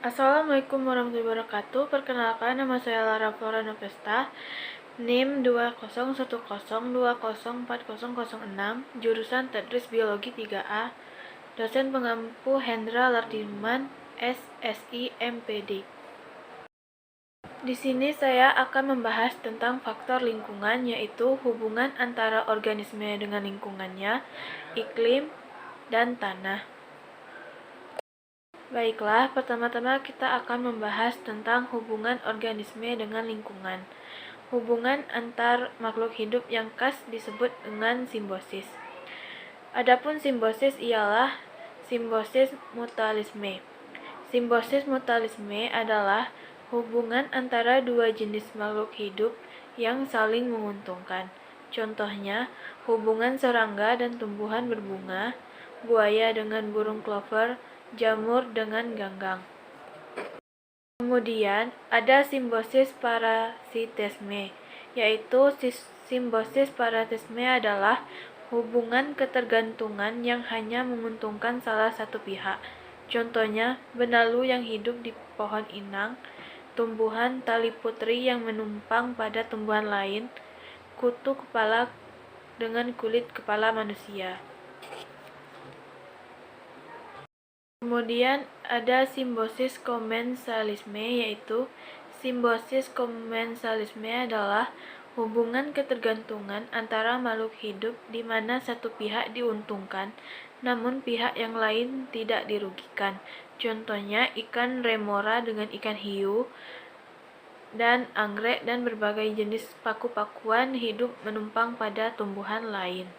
Assalamualaikum warahmatullahi wabarakatuh. Perkenalkan, nama saya Lara Flora Novesta, NIM 20102040006, jurusan Tadris Biologi 3A, dosen pengampu Hendra Lardiman, SSI MPD. Di sini saya akan membahas tentang faktor lingkungan, yaitu hubungan antara organisme dengan lingkungannya, iklim, dan tanah. Baiklah, pertama-tama kita akan membahas tentang hubungan organisme dengan lingkungan. Hubungan antar makhluk hidup yang khas disebut dengan simbiosis. Adapun simbiosis ialah simbiosis mutualisme. Simbiosis mutualisme adalah hubungan antara dua jenis makhluk hidup yang saling menguntungkan. Contohnya, hubungan serangga dan tumbuhan berbunga, buaya dengan burung clover, jamur dengan ganggang. Kemudian ada simbiosis parasitisme, yaitu simbiosis parasitisme adalah hubungan ketergantungan yang hanya menguntungkan salah satu pihak. Contohnya, benalu yang hidup di pohon inang, tumbuhan tali putri yang menumpang pada tumbuhan lain, kutu kepala dengan kulit kepala manusia. Kemudian ada simbiosis komensalisme, yaitu simbiosis komensalisme adalah hubungan ketergantungan antara makhluk hidup di mana satu pihak diuntungkan, namun pihak yang lain tidak dirugikan. Contohnya ikan remora dengan ikan hiu, dan anggrek dan berbagai jenis paku-pakuan hidup menumpang pada tumbuhan lain.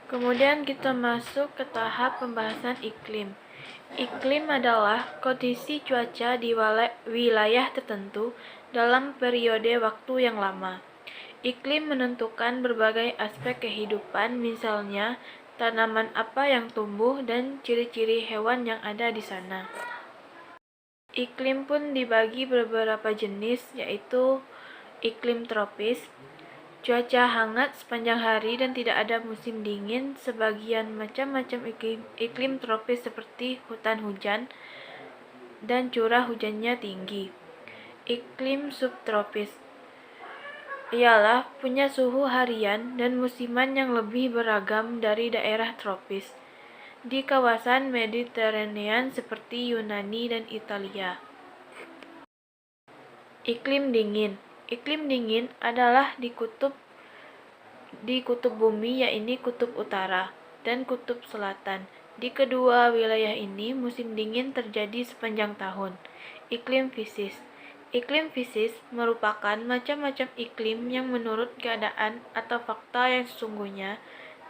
Kemudian kita masuk ke tahap pembahasan iklim. Iklim adalah kondisi cuaca di wilayah tertentu dalam periode waktu yang lama. Iklim menentukan berbagai aspek kehidupan, misalnya tanaman apa yang tumbuh dan ciri-ciri hewan yang ada di sana. Iklim pun dibagi beberapa jenis, yaitu iklim tropis, cuaca hangat sepanjang hari dan tidak ada musim dingin. Sebagian macam-macam iklim tropis seperti hutan hujan dan curah hujannya tinggi. Iklim subtropis ialah punya suhu harian dan musiman yang lebih beragam dari daerah tropis di kawasan Mediterranean seperti Yunani dan Italia. Iklim dingin. Iklim dingin adalah di kutub bumi, yaitu kutub utara dan kutub selatan. Di kedua wilayah ini musim dingin terjadi sepanjang tahun. Iklim fisis. Iklim fisis merupakan macam-macam iklim yang menurut keadaan atau fakta yang sesungguhnya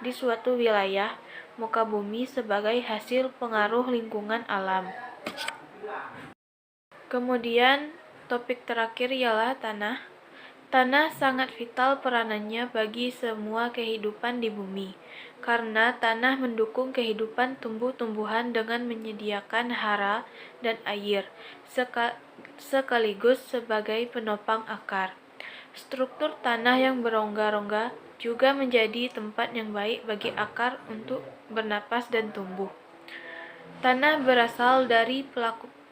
di suatu wilayah muka bumi sebagai hasil pengaruh lingkungan alam. Kemudian topik terakhir ialah tanah. Tanah sangat vital peranannya bagi semua kehidupan di bumi, karena tanah mendukung kehidupan tumbuh-tumbuhan dengan menyediakan hara dan air, sekaligus sebagai penopang akar. Struktur tanah yang berongga-rongga juga menjadi tempat yang baik bagi akar untuk bernapas dan tumbuh. Tanah berasal dari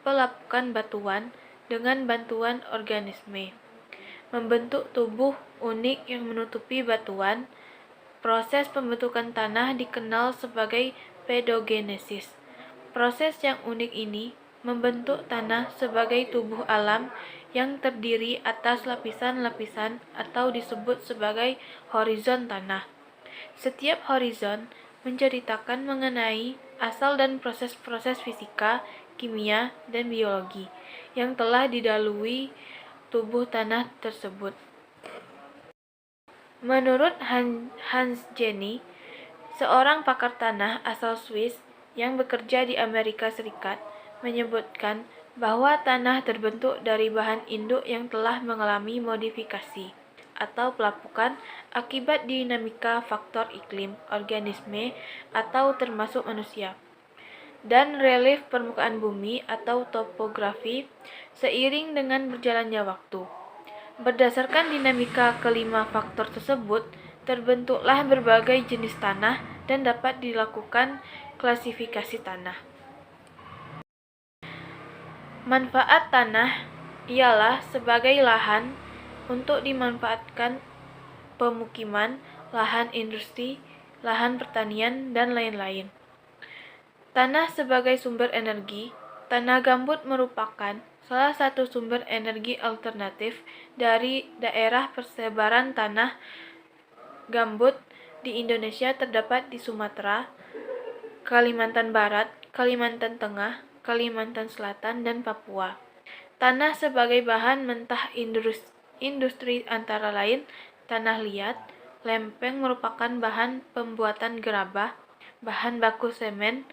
pelapukan batuan dengan bantuan organisme, membentuk tubuh unik yang menutupi batuan. Proses pembentukan tanah dikenal sebagai pedogenesis. Proses yang unik ini membentuk tanah sebagai tubuh alam yang terdiri atas lapisan-lapisan atau disebut sebagai horizon tanah. Setiap horizon menceritakan mengenai asal dan proses-proses fisika, kimia, dan biologi yang telah didahului tubuh tanah tersebut. Menurut Hans Jenny, seorang pakar tanah asal Swiss yang bekerja di Amerika Serikat, menyebutkan bahwa tanah terbentuk dari bahan induk yang telah mengalami modifikasi atau pelapukan akibat dinamika faktor iklim, organisme, atau termasuk manusia, dan relief permukaan bumi atau topografi seiring dengan berjalannya waktu. Berdasarkan dinamika kelima faktor tersebut, terbentuklah berbagai jenis tanah dan dapat dilakukan klasifikasi tanah. Manfaat tanah ialah sebagai lahan untuk dimanfaatkan pemukiman, lahan industri, lahan pertanian, dan lain-lain. Tanah sebagai sumber energi. Tanah gambut merupakan salah satu sumber energi alternatif dari daerah persebaran tanah gambut di Indonesia terdapat di Sumatera, Kalimantan Barat, Kalimantan Tengah, Kalimantan Selatan, dan Papua. Tanah sebagai bahan mentah industri antara lain tanah liat, lempeng merupakan bahan pembuatan gerabah, bahan baku semen,